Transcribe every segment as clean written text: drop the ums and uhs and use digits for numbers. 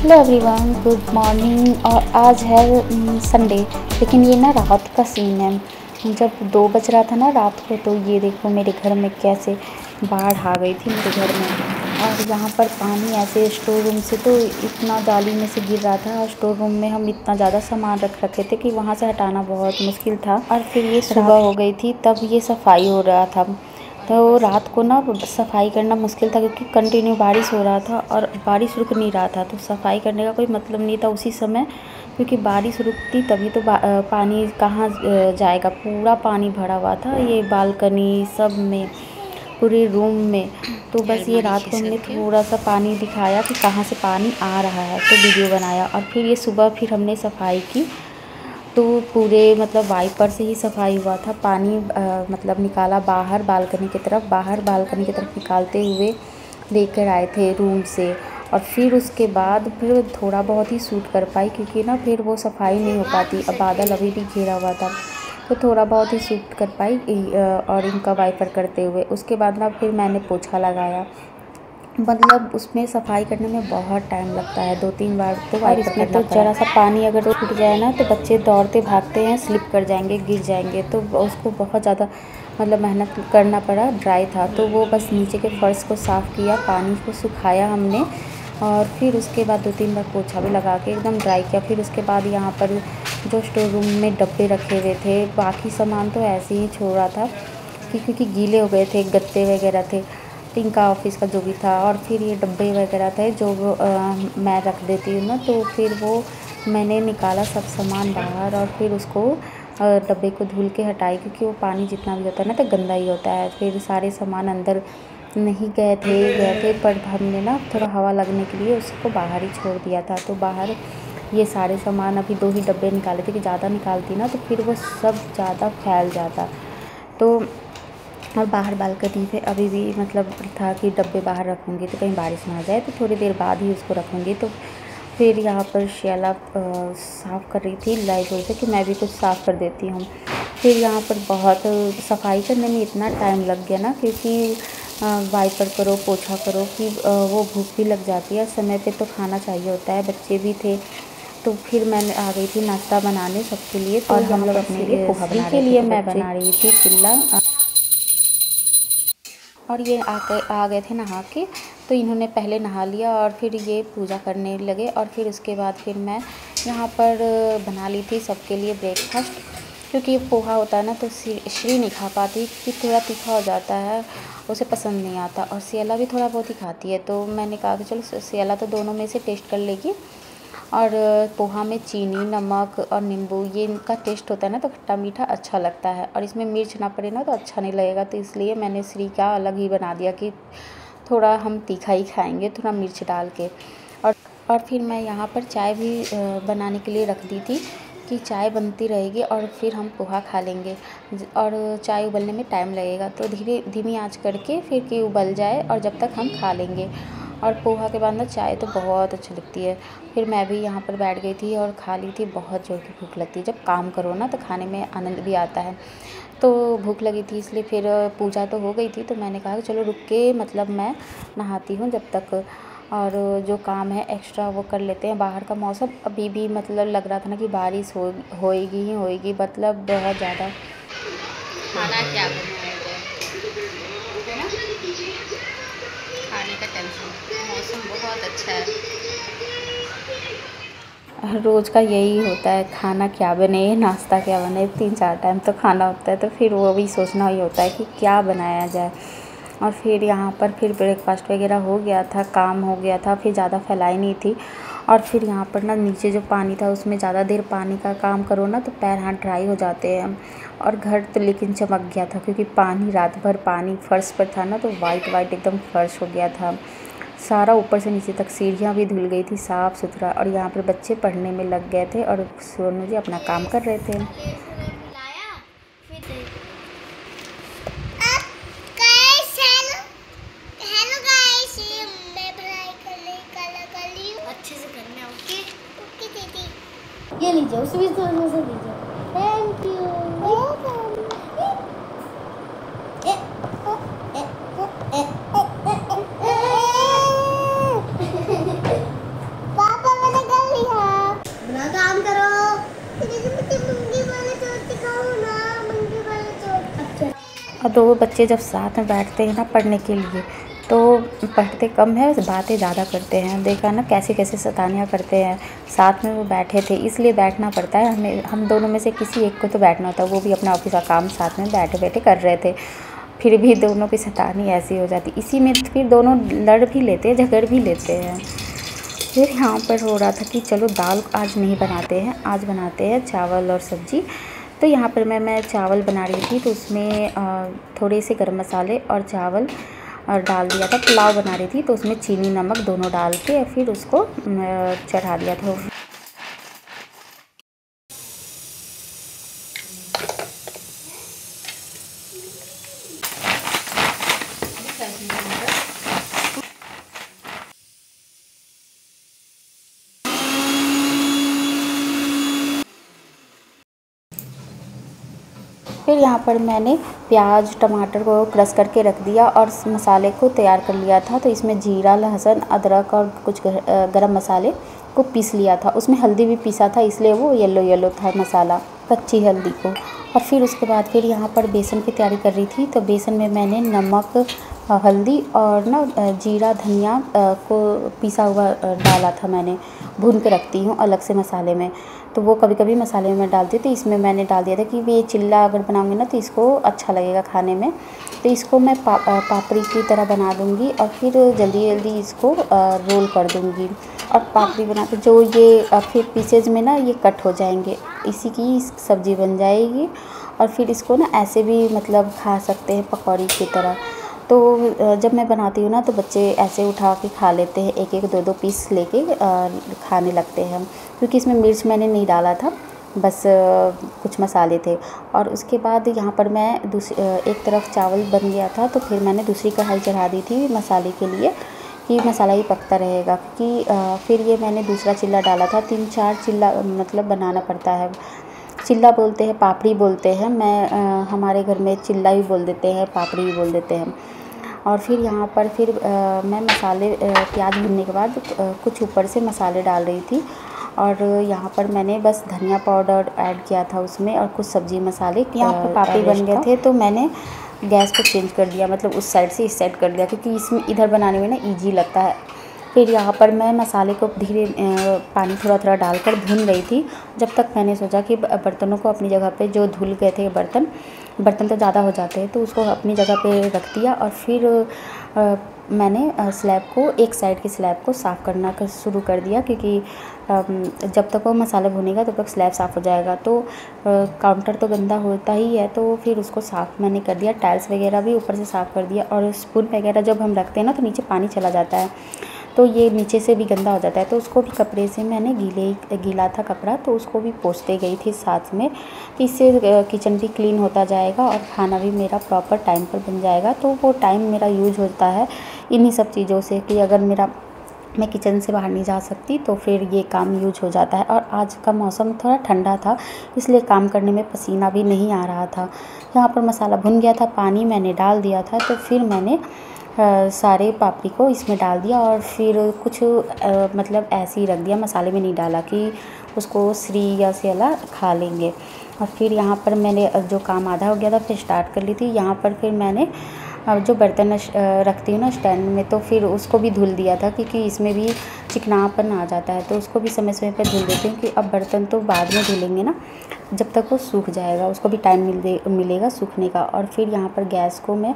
Hello everyone, good morning. और आज है संडे, लेकिन ये ना रात का सीन है। जब 2 बज रहा था ना रात को, तो ये देखो मेरे घर में कैसे बाढ़ आ गई थी मेरे घर में। और यहाँ पर पानी ऐसे स्टोर रूम से तो इतना जाली में से गिर रहा था, और स्टोर रूम में हम इतना ज़्यादा सामान रख रखे थे कि वहाँ से हटाना बहुत मुश्किल था। और फिर ये सुबह हो गई थी, तब ये सफाई हो रहा था। तो रात को ना सफाई करना मुश्किल था, क्योंकि कंटिन्यू बारिश हो रहा था और बारिश रुक नहीं रहा था, तो सफाई करने का कोई मतलब नहीं था उसी समय, क्योंकि बारिश रुकती तभी तो पानी कहाँ जाएगा। पूरा पानी भरा हुआ था ये बालकनी सब में, पूरे रूम में। तो बस ये रात को हमने थोड़ा सा पानी दिखाया कि कहाँ से पानी आ रहा है, तो वीडियो बनाया। और फिर ये सुबह फिर हमने सफाई की, तो पूरे मतलब वाइपर से ही सफाई हुआ था। पानी मतलब निकाला बाहर बालकनी की तरफ, निकालते हुए लेकर आए थे रूम से। और फिर उसके बाद फिर थोड़ा बहुत ही शूट कर पाई, क्योंकि ना फिर वो सफाई नहीं हो पाती। अब बादल अभी भी घिरा हुआ था, तो थोड़ा बहुत ही शूट कर पाई और इनका वाइपर करते हुए। उसके बाद ना फिर मैंने पोछा लगाया। मतलब उसमें सफाई करने में बहुत टाइम लगता है, 2-3 बार तो वाइपर करना पड़ा। तो ज़रा सा पानी अगर छूट जाए ना, तो बच्चे दौड़ते भागते हैं, स्लिप कर जाएंगे, गिर जाएंगे। तो उसको बहुत ज़्यादा मतलब मेहनत करना पड़ा। ड्राई था तो वो बस नीचे के फर्श को साफ़ किया, पानी को सुखाया हमने, और फिर उसके बाद 2-3 बार पोछा भी लगा के एकदम ड्राई किया। फिर उसके बाद यहाँ पर जो स्टोर रूम में डब्बे रखे हुए थे, बाकी सामान तो ऐसे ही छोड़ा था क्योंकि गीले हो गए थे, गत्ते वगैरह थे, इनका ऑफिस का जो भी था। और फिर ये डब्बे वगैरह थे जो मैं रख देती हूँ ना, तो फिर वो मैंने निकाला सब सामान बाहर, और फिर उसको डब्बे को धुल के हटाई, क्योंकि वो पानी जितना भी होता है ना तो गंदा ही होता है। फिर सारे सामान अंदर नहीं गए थे, पर हमने ना थोड़ा हवा लगने के लिए उसको बाहर ही छोड़ दिया था। तो बाहर ये सारे सामान, अभी 2 ही डब्बे निकाले थे, कि ज़्यादा निकालती ना तो फिर वो सब ज़्यादा फैल जाता। तो और बाहर बालकनी पे अभी भी मतलब था कि डब्बे बाहर रखूँगी तो कहीं बारिश ना आ जाए, तो थोड़ी देर बाद ही उसको रखूँगी। तो फिर यहाँ पर शैला साफ़ कर रही थी लाइट से कि मैं भी कुछ साफ़ कर देती हूँ। फिर यहाँ पर बहुत सफाई करने में इतना टाइम लग गया ना, क्योंकि वाइपर करो, पोछा करो, कि वो भूख भी लग जाती है। समय पे तो खाना चाहिए होता है, बच्चे भी थे। तो फिर मैं आ गई थी नाश्ता बनाने सबके लिए। तो और हम लोग अपने लिए पोहा बना रहे थे, के लिए मैं बना रही थी चिल्ला। और ये आ गए थे नहा के, तो इन्होंने पहले नहा लिया और फिर ये पूजा करने लगे। और फिर उसके बाद फिर मैं यहाँ पर बना ली थी सबके लिए ब्रेकफास्ट, क्योंकि ये पोहा होता है ना तो श्री नहीं खा पाती, कि थोड़ा तीखा हो जाता है, उसे पसंद नहीं आता। और सियाला भी थोड़ा बहुत ही खाती है, तो मैंने कहा कि चलो सियाला तो दोनों में से टेस्ट कर लेगी। और पोहा में चीनी, नमक और नींबू, ये इनका टेस्ट होता है ना, तो खट्टा मीठा अच्छा लगता है। और इसमें मिर्च ना पड़े ना तो अच्छा नहीं लगेगा, तो इसलिए मैंने श्री का अलग ही बना दिया कि थोड़ा हम तीखा ही खाएंगे, थोड़ा मिर्च डाल के। और फिर मैं यहाँ पर चाय भी बनाने के लिए रख दी थी, कि चाय बनती रहेगी और फिर हम पोहा खा लेंगे। और चाय उबलने में टाइम लगेगा, तो धीमी आंच करके फिर कि उबल जाए, और जब तक हम खा लेंगे। और पोहा के बाद ना चाय तो बहुत अच्छी लगती है। फिर मैं भी यहाँ पर बैठ गई थी और खा ली थी। बहुत जोर की भूख लगती है, जब काम करो ना तो खाने में आनंद भी आता है। तो भूख लगी थी, इसलिए फिर पूजा तो हो गई थी, तो मैंने कहा कि चलो रुक के मतलब मैं नहाती हूँ जब तक, और जो काम है एक्स्ट्रा वो कर लेते हैं। बाहर का मौसम अभी भी मतलब लग रहा था ना कि बारिश होएगी ही होएगी, मतलब बहुत ज़्यादा। खाना क्या बनाया जाए, है ना, खाने का टेंशन। मौसम बहुत अच्छा है। रोज़ का यही होता है, खाना क्या बने, नाश्ता क्या बने, 3-4 टाइम तो खाना होता है, तो फिर वो भी सोचना ही होता है कि क्या बनाया जाए। और फिर यहाँ पर फिर ब्रेकफास्ट वगैरह हो गया था, काम हो गया था, फिर ज़्यादा फैलाई नहीं थी। और फिर यहाँ पर ना नीचे जो पानी था उसमें ज़्यादा देर पानी का काम करो ना तो पैर हाथ ड्राई हो जाते हैं। और घर तो लेकिन चमक गया था, क्योंकि पानी रात भर पानी फर्श पर था ना, तो वाइट एकदम फर्श हो गया था सारा, ऊपर से नीचे तक। सीढ़ियाँ भी धुल गई थी, साफ़ सुथरा। और यहाँ पर बच्चे पढ़ने में लग गए थे, और सोनू जी अपना काम कर रहे थे। ये लीजिए, उसे भी थोड़ा सा दीजिए। Thank you. पापा काम करो। मंगी वाले चोट दिखाओ ना, मंगी वाले चोट। अच्छा। और दो बच्चे जब साथ में बैठते हैं ना पढ़ने के लिए तो पढ़ते कम है, बातें ज़्यादा करते हैं। देखा ना कैसे कैसे शैतानियाँ करते हैं। साथ में वो बैठे थे इसलिए बैठना पड़ता है हमें, हम दोनों में से किसी एक को तो बैठना होता है। वो भी अपना ऑफिस का काम साथ में बैठे बैठे कर रहे थे, फिर भी दोनों की शैतानी ऐसी हो जाती। इसी में फिर दोनों लड़ भी लेते हैं, झगड़ भी लेते हैं। फिर यहाँ पर हो रहा था कि चलो दाल आज नहीं बनाते हैं, आज बनाते हैं चावल और सब्ज़ी। तो यहाँ पर मैं चावल बना रही थी तो उसमें थोड़े से गरम मसाले और चावल डाल दिया था। पुलाव बना रही थी तो उसमें चीनी नमक दोनों डाल के फिर उसको चढ़ा दिया था। फिर यहाँ पर मैंने प्याज टमाटर को क्रश करके रख दिया और मसाले को तैयार कर लिया था। तो इसमें जीरा लहसुन अदरक और कुछ गरम मसाले को पीस लिया था। उसमें हल्दी भी पीसा था इसलिए वो येलो येलो था मसाला, कच्ची हल्दी को। और फिर उसके बाद फिर यहाँ पर बेसन की तैयारी कर रही थी। तो बेसन में मैंने नमक हल्दी और ना जीरा धनिया को पिसा हुआ डाला था। मैंने भून के रखती हूँ अलग से मसाले में, तो वो कभी कभी मसाले में डालती हूँ। तो इसमें मैंने डाल दिया था कि ये चिल्ला अगर बनाऊँगी ना तो इसको अच्छा लगेगा खाने में। तो इसको मैं पापड़ी की तरह बना दूँगी और फिर जल्दी जल्दी इसको रोल कर दूँगी। और पापड़ी बना के जो ये फिर पीसेज में ना ये कट हो जाएंगे, इसी की सब्ज़ी बन जाएगी। और फिर इसको ना ऐसे भी मतलब खा सकते हैं पकौड़ी की तरह। तो जब मैं बनाती हूँ ना तो बच्चे ऐसे उठा के खा लेते हैं, एक एक दो दो पीस लेके खाने लगते हैं। क्योंकि इसमें मिर्च मैंने नहीं डाला था, बस कुछ मसाले थे। और उसके बाद यहाँ पर मैं एक तरफ चावल बन गया था तो फिर मैंने दूसरी कढ़ाई चढ़ा दी थी मसाले के लिए कि मसाला ही पकता रहेगा। क्योंकि फिर ये मैंने दूसरा चिल्ला डाला था। 3-4 चिल्ला मतलब बनाना पड़ता है। चिल्ला बोलते हैं, पापड़ी बोलते हैं। हमारे घर में चिल्ला भी बोल देते हैं, पापड़ी भी बोल देते हैं। और फिर यहाँ पर फिर मैं मसाले प्याज भुनने के बाद कुछ ऊपर से मसाले डाल रही थी। और यहाँ पर मैंने बस धनिया पाउडर ऐड किया था उसमें और कुछ सब्ज़ी मसाले। यहाँ पर पापड़ी बन गए थे तो मैंने गैस को चेंज कर दिया, मतलब उस साइड से इस साइड कर दिया, क्योंकि इसमें इधर बनाने में ना ईजी लगता है। फिर यहाँ पर मैं मसाले को धीरे पानी थोड़ा थोड़ा डालकर भून रही थी, जब तक मैंने सोचा कि बर्तनों को अपनी जगह पे, जो धुल गए थे बर्तन तो ज़्यादा हो जाते हैं तो उसको अपनी जगह पे रख दिया। और फिर मैंने स्लैब को, एक साइड की स्लैब को साफ़ करना शुरू कर दिया, क्योंकि जब तक वो मसाला भुनेगा तब तक स्लैब साफ़ हो जाएगा। तो काउंटर तो गंदा होता ही है, तो फिर उसको साफ़ मैंने कर दिया। टाइल्स वगैरह भी ऊपर से साफ़ कर दिया। और स्पून वगैरह जब हम रखते हैं ना तो नीचे पानी चला जाता है, तो ये नीचे से भी गंदा हो जाता है। तो उसको भी कपड़े से मैंने गीला था कपड़ा, तो उसको भी पोंछते गई थी साथ में। तो इससे किचन भी क्लीन होता जाएगा और खाना भी मेरा प्रॉपर टाइम पर बन जाएगा। तो वो टाइम मेरा यूज होता है इन्हीं सब चीज़ों से, कि अगर मैं किचन से बाहर नहीं जा सकती तो फिर ये काम यूज हो जाता है। और आज का मौसम थोड़ा ठंडा था, इसलिए काम करने में पसीना भी नहीं आ रहा था। यहाँ पर मसाला भुन गया था, पानी मैंने डाल दिया था। तो फिर मैंने सारे पापड़ी को इसमें डाल दिया और फिर कुछ मतलब ऐसे ही रख दिया, मसाले में नहीं डाला कि उसको श्री या सेला खा लेंगे। और फिर यहाँ पर मैंने जो काम आधा हो गया था फिर स्टार्ट कर ली थी। यहाँ पर फिर मैंने जो बर्तन रखती हूँ ना स्टैंड में, तो फिर उसको भी धुल दिया था, क्योंकि इसमें भी चिकनापन आ जाता है। तो उसको भी समय समय पर धुल देती हूँ कि अब बर्तन तो बाद में धुलेंगे ना, जब तक वो सूख जाएगा उसको भी टाइम मिलेगा सूखने का। और फिर यहाँ पर गैस को मैं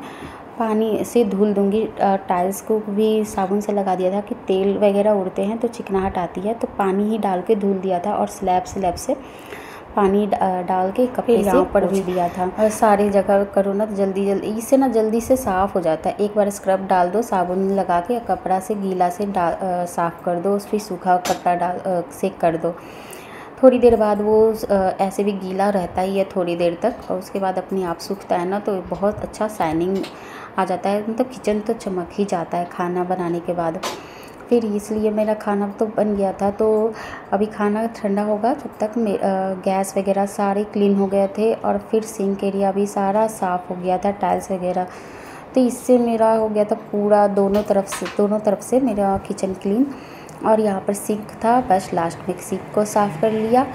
पानी से धुल दूँगी। टाइल्स को भी साबुन से लगा दिया था कि तेल वगैरह उड़ते हैं तो चिकनाहट आती है, तो पानी ही डाल के धुल दिया था। और स्लैब से पानी डाल के कपड़े से यहाँ पर भी दिया था। और सारी जगह करो ना तो जल्दी से साफ़ हो जाता है। एक बार स्क्रब डाल दो साबुन लगा के, कपड़ा से गीला से साफ़ कर दो, फिर सूखा कपड़ा से कर दो। थोड़ी देर बाद वो ऐसे भी गीला रहता ही है थोड़ी देर तक, और उसके बाद अपने आप सूखता है ना, तो बहुत अच्छा शाइनिंग आ जाता है। मतलब किचन तो चमक ही जाता है खाना बनाने के बाद। फिर इसलिए मेरा खाना तो बन गया था, तो अभी खाना ठंडा होगा तब तक गैस वगैरह सारे क्लीन हो गए थे। और फिर सिंक एरिया भी सारा साफ़ हो गया था, टाइल्स वगैरह। तो इससे मेरा हो गया था पूरा दोनों तरफ से मेरा किचन क्लीन। और यहाँ पर सिंक था, बस लास्ट में सिंक को साफ़ कर लिया।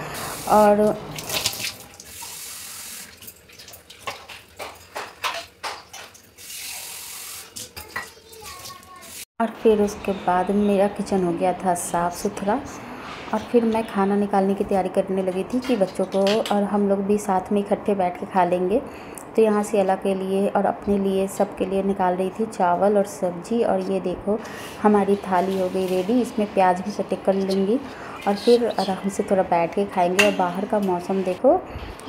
और फिर उसके बाद मेरा किचन हो गया था साफ़ सुथरा। और फिर मैं खाना निकालने की तैयारी करने लगी थी कि बच्चों को और हम लोग भी साथ में इकट्ठे बैठ के खा लेंगे। तो यहाँ से अला के लिए और अपने लिए सब के लिए निकाल रही थी चावल और सब्ज़ी। और ये देखो हमारी थाली हो गई रेडी, इसमें प्याज भी कटे कर लेंगी और फिर आराम से थोड़ा बैठ के खाएंगे। और बाहर का मौसम देखो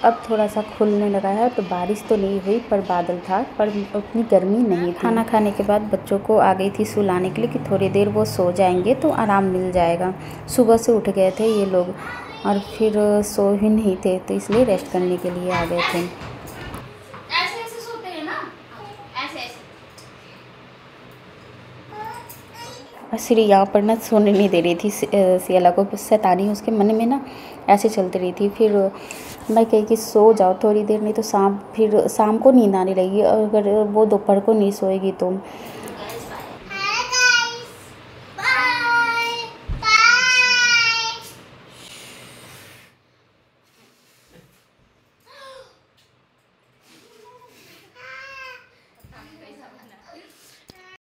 अब थोड़ा सा खुलने लगा है, तो बारिश तो नहीं हुई पर बादल था, पर उतनी गर्मी नहीं थी। खाना खाने के बाद बच्चों को आ गई थी सुलाने के लिए कि थोड़ी देर वो सो जाएंगे तो आराम मिल जाएगा। सुबह से उठ गए थे ये लोग और फिर सो ही नहीं थे, तो इसलिए रेस्ट करने के लिए आ गए थे। ऐसे ऐसे सोते हैं ना, ऐसे ऐसे। श्री यहाँ पर ना सोने नहीं दे रही थी सियाला को, शैतानी उसके मन में ना ऐसे चलती रही थी। फिर मैं कही कि सो जाओ थोड़ी देर, नहीं तो शाम को नींद आने लगी। अगर वो दोपहर को नहीं सोएगी तो